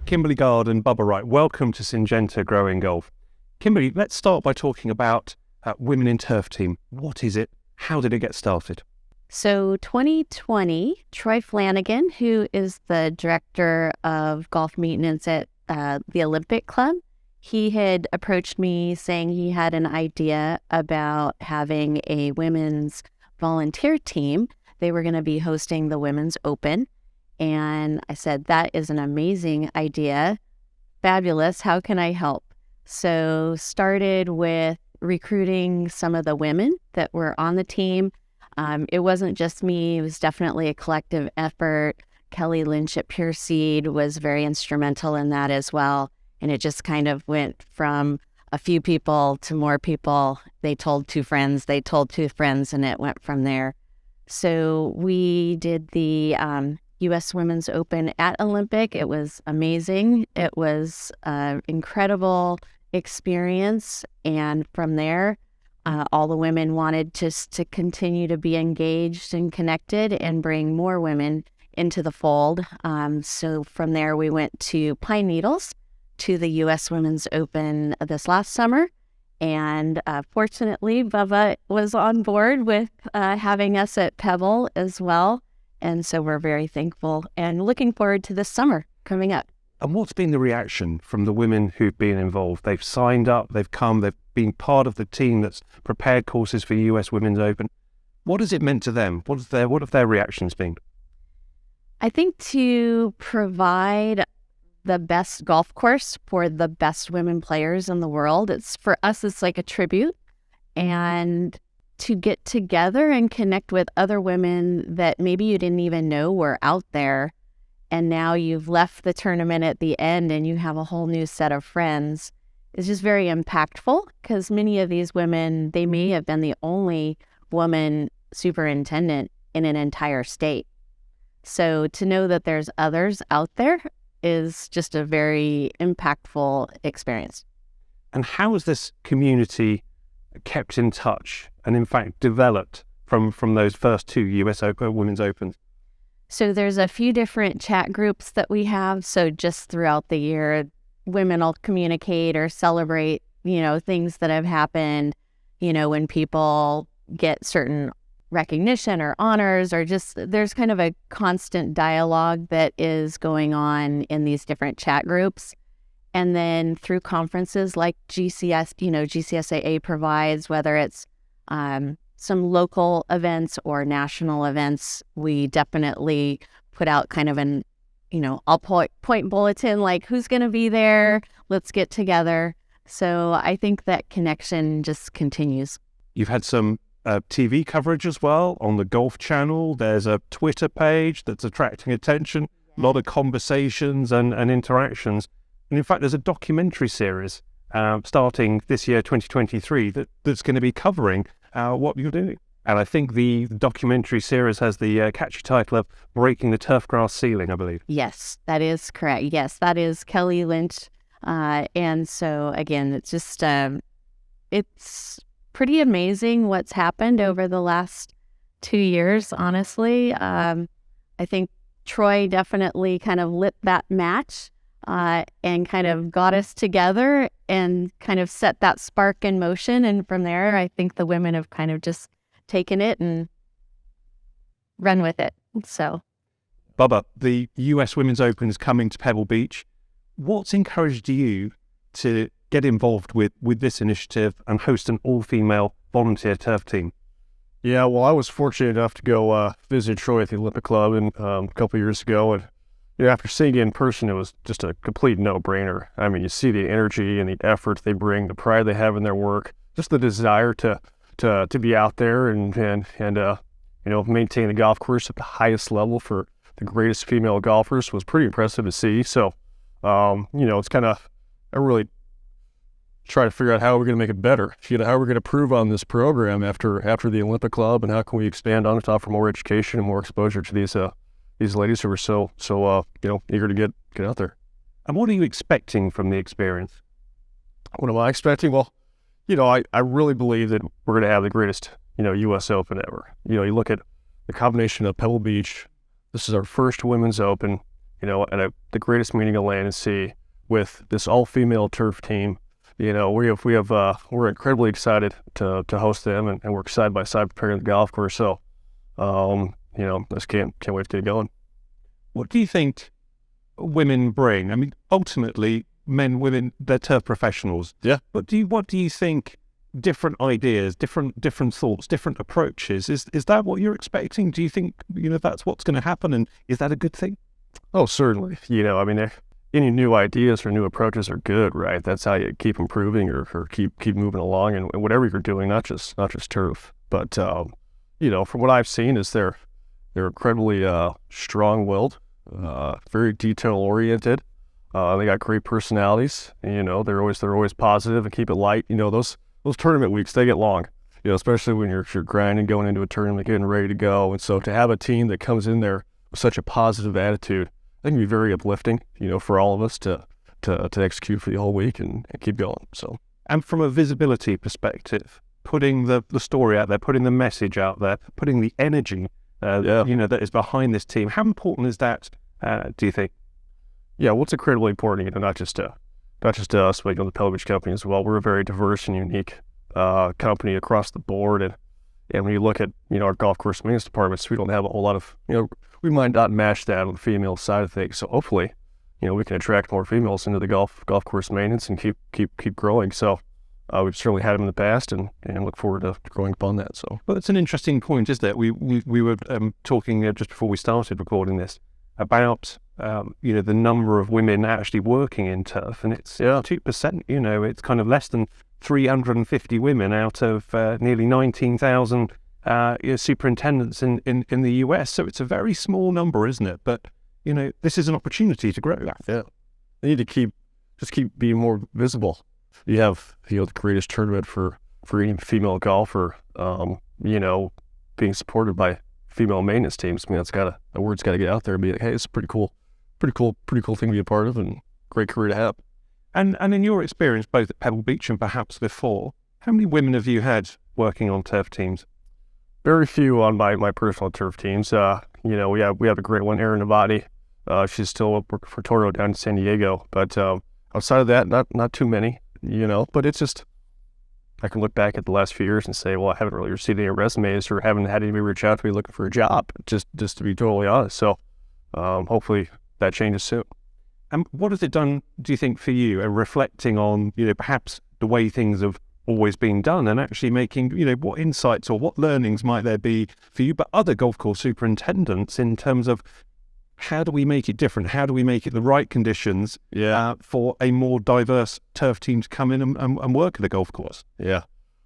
Kimberly Gard and Bubba Wright, welcome to Syngenta Growing Golf. Kimberly, let's start by talking about Women in Turf Team. What is it? How did it get started? So 2020, Troy Flanagan, who is the director of golf maintenance at the Olympic Club, he had approached me saying he had an idea about having a women's volunteer team. They were going to be hosting the Women's Open. And I said, that is an amazing idea. Fabulous. How can I help? So started with recruiting some of the women that were on the team. It wasn't just me. It was definitely a collective effort. Kelly Lynch at Pure Seed was very instrumental in that as well. And it just kind of went from a few people to more people. They told two friends, and it went from there. So we did the U.S. Women's Open at Olympic. It was amazing. It was an incredible experience. And from there, all the women wanted just to continue to be engaged and connected and bring more women into the fold. So from there, we went to Pine Needles to the U.S. Women's Open this last summer. And fortunately, Bubba was on board with having us at Pebble as well. And so we're very thankful and looking forward to this summer coming up. And what's been the reaction from the women who've been involved? They've signed up, they've come, they've been part of the team that's prepared courses for US Women's Open. What has it meant to them? What have their reactions been? I think to provide the best golf course for the best women players in the world, for us, it's like a tribute. And to get together and connect with other women that maybe you didn't even know were out there. And now you've left the tournament at the end and you have a whole new set of friends. It's just very impactful because many of these women, they may have been the only woman superintendent in an entire state. So to know that there's others out there is just a very impactful experience. And how has this community kept in touch and in fact developed from those first two US Women's Opens? So there's a few different chat groups that we have. So just throughout the year, women will communicate or celebrate, things that have happened, when people get certain recognition or honors, or just there's kind of a constant dialogue that is going on in these different chat groups. And then through conferences like GCSAA provides, whether it's some local events or national events, we definitely put out kind of an, all point bulletin, like who's going to be there, let's get together. So I think that connection just continues. You've had some TV coverage as well on the Golf Channel. There's a Twitter page that's attracting attention, a lot of conversations and interactions. And in fact, there's a documentary series starting this year, 2023, that's going to be covering what you're doing. And I think the documentary series has the catchy title of Breaking the Turfgrass Ceiling, I believe. Yes, that is correct. Yes, that is Kelly Lynch. And so, again, it's just, it's pretty amazing what's happened over the last 2 years, honestly. I think Troy definitely kind of lit that match and kind of got us together and kind of set that spark in motion. And from there, I think the women have kind of just taken it and run with it. So, Bubba, the US Women's Open is coming to Pebble Beach. What's encouraged you to get involved with this initiative and host an all-female volunteer turf team? Yeah, well, I was fortunate enough to go visit Troy at the Olympic Club a couple of years ago, and after seeing it in person, it was just a complete no-brainer. I mean, you see the energy and the effort they bring, the pride they have in their work, just the desire to be out there and maintain the golf course at the highest level for the greatest female golfers was pretty impressive to see. So, it's kind of, I really try to figure out how we're going to make it better. How we're going to improve on this program after the Olympic Club, and how can we expand on it to offer more education and more exposure to these ladies who are so eager to get out there. And what are you expecting from the experience? What am I expecting? Well, I really believe that we're going to have the greatest, U.S. Open ever. You look at the combination of Pebble Beach. This is our first Women's Open. at the greatest meeting of land and sea with this all-female turf team. We're incredibly excited to host them, and we're side by side preparing the golf course. So, just can't wait to get going. What do you think women bring? I mean, ultimately, men, women, they're turf professionals. Yeah. But what do you think? Different ideas, different thoughts, different approaches. Is that what you're expecting? Do you think that's what's going to happen, and is that a good thing? Oh, certainly. Any new ideas or new approaches are good, right? That's how you keep improving or keep moving along, and whatever you're doing, not just turf. But from what I've seen, is they're incredibly strong-willed, very detail-oriented. They got great personalities. They're always positive and keep it light. Those tournament weeks, they get long, especially when you're grinding, going into a tournament, getting ready to go. And so to have a team that comes in there with such a positive attitude, I think can be very uplifting, for all of us to execute for the whole week and keep going. So, and from a visibility perspective, putting the story out there, putting the message out there, putting the energy, that is behind this team. How important is that, do you think? Yeah, well, it's incredibly important, not just to us, but the Pebble Beach company as well. We're a very diverse and unique company across the board, and when you look at our golf course maintenance departments, we don't have a whole lot of we might not match that on the female side of things. So hopefully, we can attract more females into the golf course maintenance and keep growing. So we've certainly had them in the past, and look forward to growing upon that. So, well, it's an interesting point, isn't it? We were talking just before we started recording this about the number of women actually working in turf, and it's 2%. It's kind of less than 350 women out of nearly 19,000 superintendents in the US. So it's a very small number, isn't it? But this is an opportunity to grow that. Yeah, they need to keep being more visible. You have the greatest tournament for any female golfer, being supported by female maintenance teams. I mean, the word's got to get out there and be like, hey, it's a pretty cool thing to be a part of, and great career to have. And in your experience, both at Pebble Beach and perhaps before, how many women have you had working on turf teams? Very few on my personal turf teams. We have a great one, Erin Novati. She's still working for Toro down in San Diego, but outside of that, not too many. But it's just, I can look back at the last few years and say, well, I haven't really received any resumes or haven't had anybody reach out to me looking for a job, just to be totally honest. So hopefully that changes soon. And what has it done, do you think, for you, reflecting on, perhaps the way things have always been done, and actually making, what insights or what learnings might there be for you, but other golf course superintendents, in terms of how do we make it different? How do we make it the right conditions for a more diverse turf team to come in and work at the golf course? Yeah.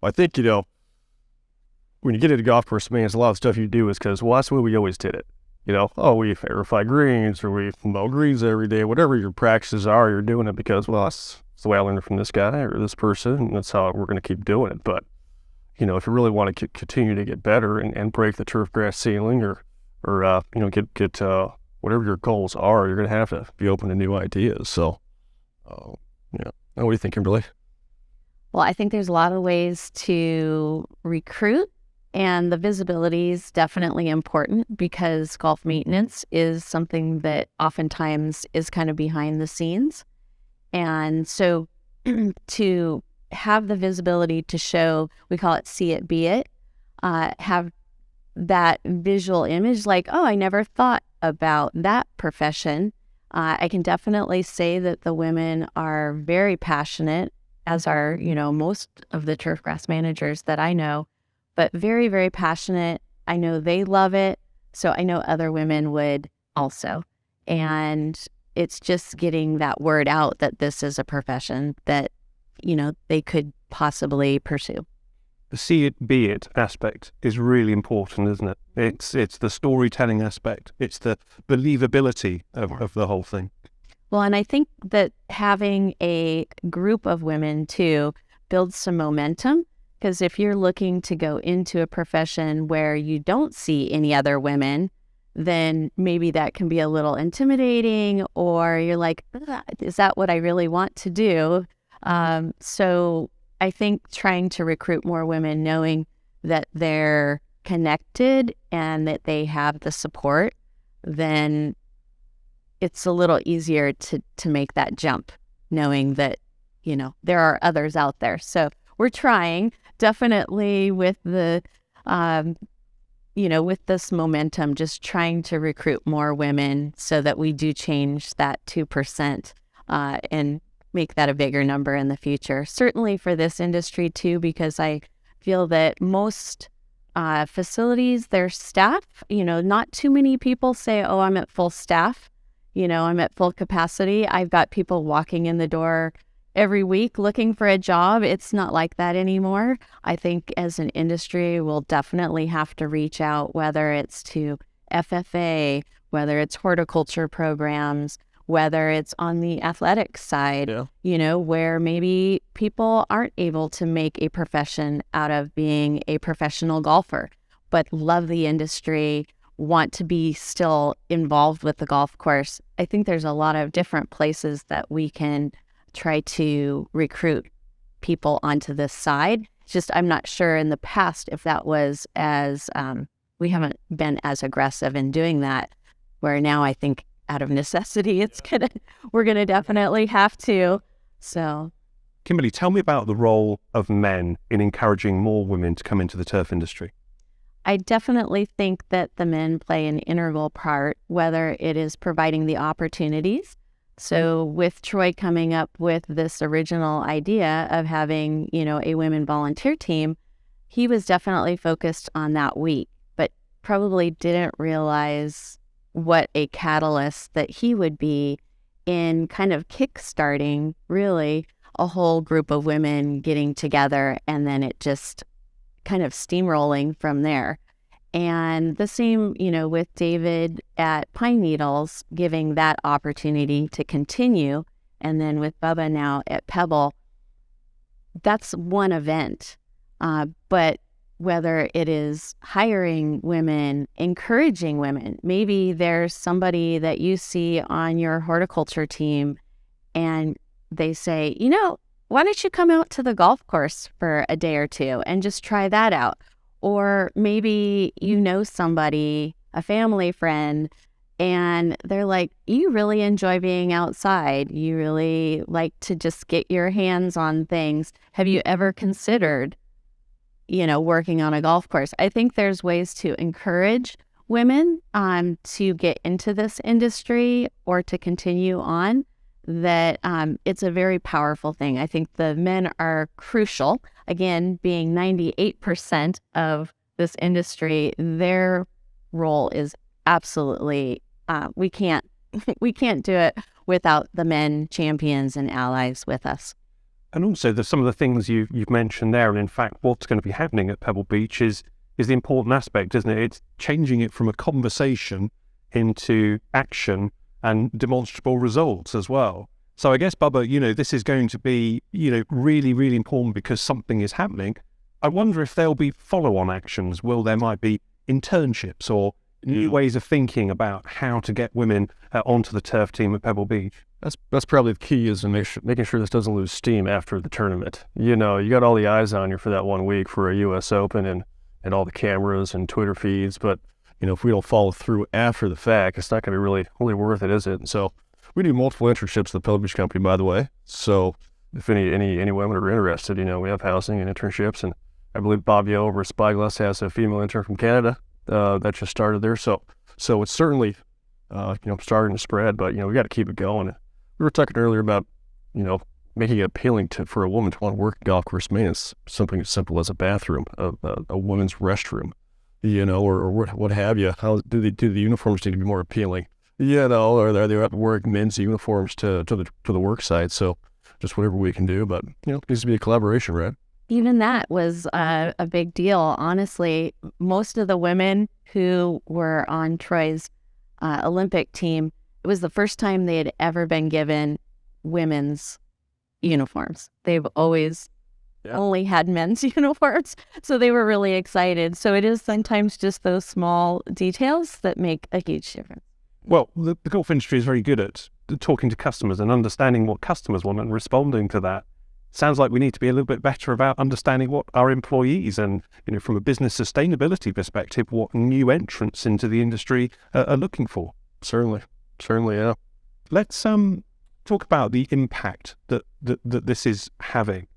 Well, I think, when you get into golf course, there's a lot of stuff you do is because, well, that's the way we always did it. We verify greens, or we mow greens every day, whatever your practices are, you're doing it because, well, that's the way I learned it from this guy or this person, and that's how we're going to keep doing it. But, if you really want to continue to get better and break the turf grass ceiling or get whatever your goals are, you're going to have to be open to new ideas. So, what do you think, Kimberly? Well, I think there's a lot of ways to recruit, and the visibility is definitely important because golf maintenance is something that oftentimes is kind of behind the scenes. And so to have the visibility to show, we call it see it, be it, have that visual image like, oh, I never thought about that profession. I can definitely say that the women are very passionate, as are, most of the turfgrass managers that I know, but very, very passionate. I know they love it. So I know other women would also. And it's just getting that word out that this is a profession that, they could possibly pursue. The see it, be it aspect is really important, isn't it? It's the storytelling aspect. It's the believability of the whole thing. Well, and I think that having a group of women too builds some momentum, because if you're looking to go into a profession where you don't see any other women, then maybe that can be a little intimidating, or you're like, is that what I really want to do? So I think trying to recruit more women, knowing that they're connected and that they have the support, then it's a little easier to make that jump, knowing that, there are others out there. So we're trying, definitely, with the, with this momentum, just trying to recruit more women so that we do change that 2% and make that a bigger number in the future. Certainly for this industry too, because I feel that most facilities, their staff, not too many people say, oh, I'm at full staff, I'm at full capacity. I've got people walking in the door every week looking for a job. It's not like that anymore. I think as an industry, we'll definitely have to reach out, whether it's to FFA, whether it's horticulture programs, whether it's on the athletic side, where maybe people aren't able to make a profession out of being a professional golfer, but love the industry, want to be still involved with the golf course. I think there's a lot of different places that we can try to recruit people onto this side. Just, I'm not sure in the past if that was as, we haven't been as aggressive in doing that, where now I think out of necessity, we're gonna definitely have to. So, Kimberly, tell me about the role of men in encouraging more women to come into the turf industry. I definitely think that the men play an integral part, whether it is providing the opportunities. So with Troy coming up with this original idea of having, a women volunteer team, he was definitely focused on that week, but probably didn't realize what a catalyst that he would be in kind of kickstarting really a whole group of women getting together, and then it just kind of steamrolling from there. And the same, with David at Pine Needles, giving that opportunity to continue. And then with Bubba now at Pebble, that's one event. But whether it is hiring women, encouraging women, maybe there's somebody that you see on your horticulture team and they say, why don't you come out to the golf course for a day or two and just try that out? Or maybe somebody, a family friend, and they're like, you really enjoy being outside. You really like to just get your hands on things. Have you ever considered, working on a golf course? I think there's ways to encourage women to get into this industry or to continue on, that it's a very powerful thing. I think the men are crucial. Again, being 98% of this industry, their role is absolutely, we can't do it without the men champions and allies with us. And also, there's some of the things you've mentioned there, and in fact, what's going to be happening at Pebble Beach is the important aspect, isn't it? It's changing it from a conversation into action and demonstrable results as well. So I guess, Bubba, this is going to be, really, really important because something is happening. I wonder if there'll be follow-on actions. There might be internships or new ways of thinking about how to get women onto the turf team at Pebble Beach. That's probably the key, is making sure this doesn't lose steam after the tournament. You got all the eyes on you for that 1 week for a U.S. Open and all the cameras and Twitter feeds, but if we don't follow through after the fact, it's not going to be really worth it, is it? And so we do multiple internships at the Pebble Beach Company, by the way. So if any women are interested, we have housing and internships, and I believe Bob Yo over at Spyglass has a female intern from Canada that just started there. So it's certainly starting to spread, but we got to keep it going. We were talking earlier about making it appealing for a woman to want to work in golf course maintenance, something as simple as a bathroom, a woman's restroom, or what have you. How do the uniforms need to be more appealing? Or they have to wear men's uniforms to the work site. So just whatever we can do, but it needs to be a collaboration, right? Even that was a big deal. Honestly, most of the women who were on Troy's Olympic team, it was the first time they had ever been given women's uniforms. They've always only had men's uniforms, so they were really excited. So it is sometimes just those small details that make a huge difference. Well, the golf industry is very good at talking to customers and understanding what customers want and responding to that. Sounds like we need to be a little bit better about understanding what our employees and, from a business sustainability perspective, what new entrants into the industry are looking for. Certainly, yeah. Let's talk about the impact that this is having,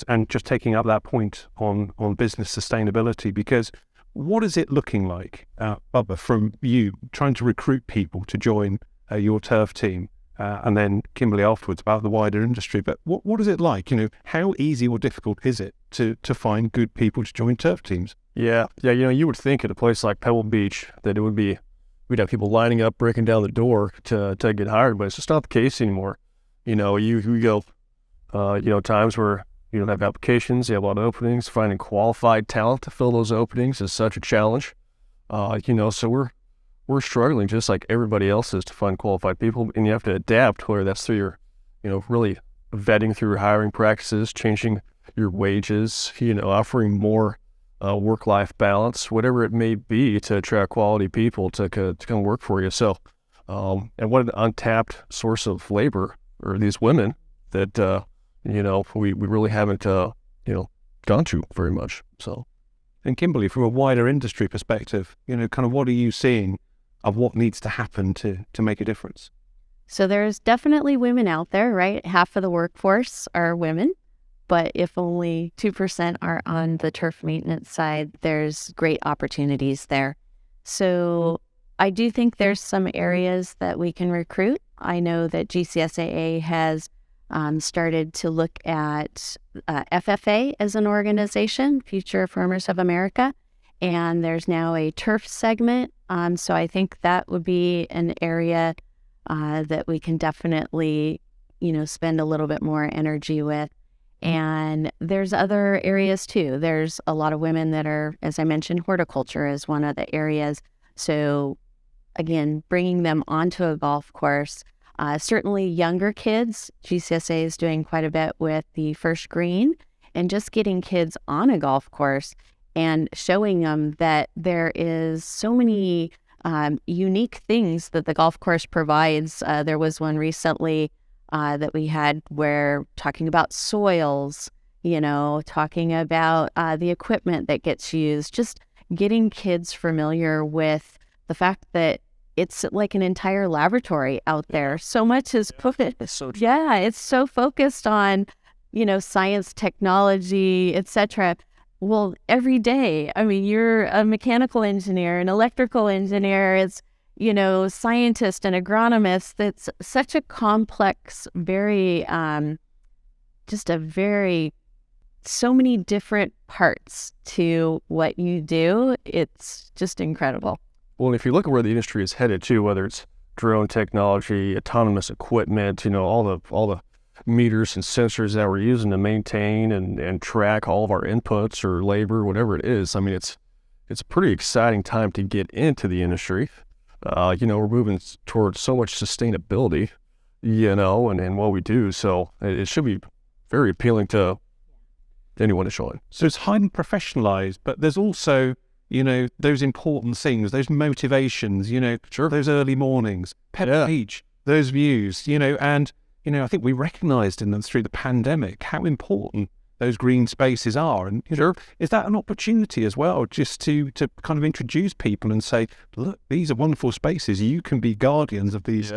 and just taking up that point on business sustainability, because what is it looking like, Bubba, from you trying to recruit people to join your turf team, and then Kimberly afterwards about the wider industry? But what is it like? How easy or difficult is it to find good people to join turf teams? Yeah. You would think at a place like Pebble Beach that we'd have people lining up, breaking down the door to get hired, but it's just not the case anymore. You go, times where you don't have applications, you have a lot of openings. Finding qualified talent to fill those openings is such a challenge. So we're struggling just like everybody else is to find qualified people, and you have to adapt, whether that's through your, really vetting through hiring practices, changing your wages, offering more work-life balance, whatever it may be, to attract quality people to come work for you. So, and what an untapped source of labor are these women that, we really haven't, gone to very much. So, and Kimberly, from a wider industry perspective, kind of what are you seeing of what needs to happen to make a difference? So there's definitely women out there, right? Half of the workforce are women. But if only 2% are on the turf maintenance side, there's great opportunities there. So I do think there's some areas that we can recruit. I know that GCSAA has started to look at FFA as an organization, Future Farmers of America, and there's now a turf segment. So I think that would be an area that we can definitely, spend a little bit more energy with. And there's other areas too. There's a lot of women that are, as I mentioned, horticulture is one of the areas. So again, bringing them onto a golf course, certainly younger kids, GCSA is doing quite a bit with the first green, and just getting kids on a golf course and showing them that there is so many unique things that the golf course provides. There was one recently that we had where talking about soils, talking about the equipment that gets used, just getting kids familiar with the fact that it's like an entire laboratory out there. So much is it's so focused on, science, technology, etc. Well, every day, you're a mechanical engineer, an electrical engineer, it's scientist and agronomist. That's such a complex, very, so many different parts to what you do. It's just incredible. Well, if you look at where the industry is headed too, whether it's drone technology, autonomous equipment, all the meters and sensors that we're using to maintain and track all of our inputs or labor, whatever it is. It's a pretty exciting time to get into the industry. We're moving towards so much sustainability, and what we do. So it should be very appealing to anyone to join. So it's highly professionalized, but there's also, those important things, those motivations, Sure. Those early mornings, Pebble Beach, those views, and, I think we recognized in them through the pandemic how important those green spaces are. And Sure. Is that an opportunity as well, just to kind of introduce people and say, look, these are wonderful spaces. You can be guardians of these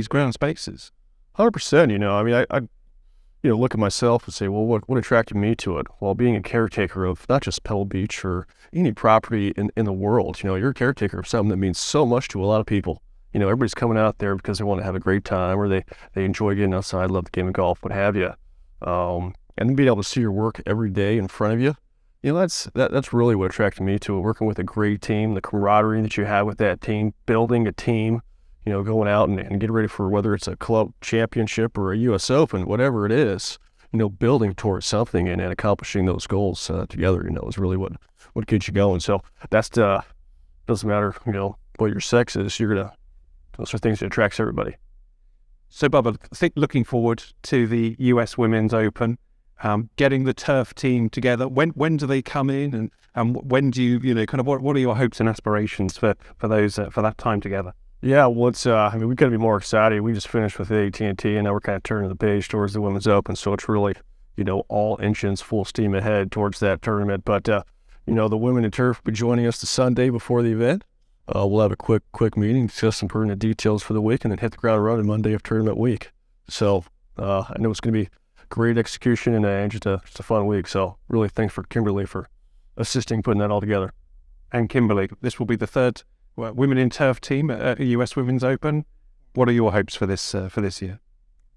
ground spaces. 100%. I look at myself and say, well, what attracted me to it? Well, being a caretaker of not just Pebble Beach or any property in the world, you're a caretaker of something that means so much to a lot of people. Everybody's coming out there because they want to have a great time, or they enjoy getting outside, love the game of golf, what have you. And then being able to see your work every day in front of you, that's really what attracted me to it. Working with a great team, the camaraderie that you have with that team, building a team, going out and getting ready for whether it's a club championship or a U.S. Open, whatever it is, building towards something and accomplishing those goals together, is really what gets you going. So that's doesn't matter, what your sex is, those are things that attracts everybody. So Bubba, looking forward to the US Women's Open, getting the turf team together. When do they come in, and when do you kind of what are your hopes and aspirations for those for that time together? Yeah, well, it's we've got to be more excited. We just finished with the AT&T, and now we're kind of turning the page towards the Women's Open. So it's really all engines full steam ahead towards that tournament. But the women in turf will be joining us the Sunday before the event. we'll have a quick meeting, discuss some pertinent details for the week, and then hit the ground running Monday of tournament week. So I know it's going to be great execution and just a fun week. So really thanks for Kimberly for assisting putting that all together. And Kimberly, this will be the third women in turf team at US Women's Open. What are your hopes for this year?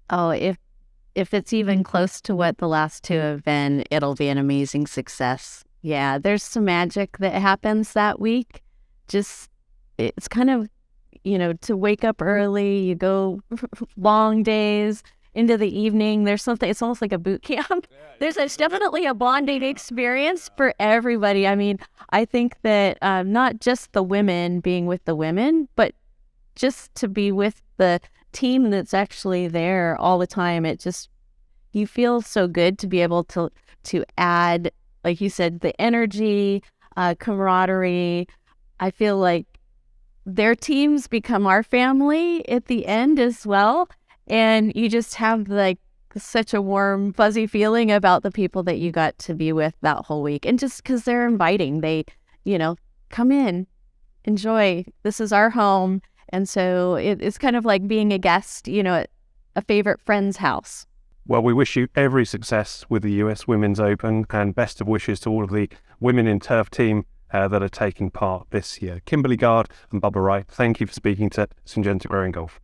Oh, if it's even close to what the last two have been, it'll be an amazing success. Yeah, there's some magic that happens that week. Just, it's kind of, to wake up early, you go long days into the evening. There's something, it's almost like a boot camp. There's definitely a bonding experience for everybody. I mean, I think that not just the women being with the women, but just to be with the team that's actually there all the time. You feel so good to be able to add, like you said, the energy, camaraderie. I feel like their teams become our family at the end as well. And you just have like such a warm, fuzzy feeling about the people that you got to be with that whole week. And just because they're inviting, they, come in, enjoy. This is our home. And so it's kind of like being a guest, at a favorite friend's house. Well, we wish you every success with the US Women's Open, and best of wishes to all of the women in turf team that are taking part this year. Kimberly Gard and Bubba Wright, thank you for speaking to Syngenta Growing Golf.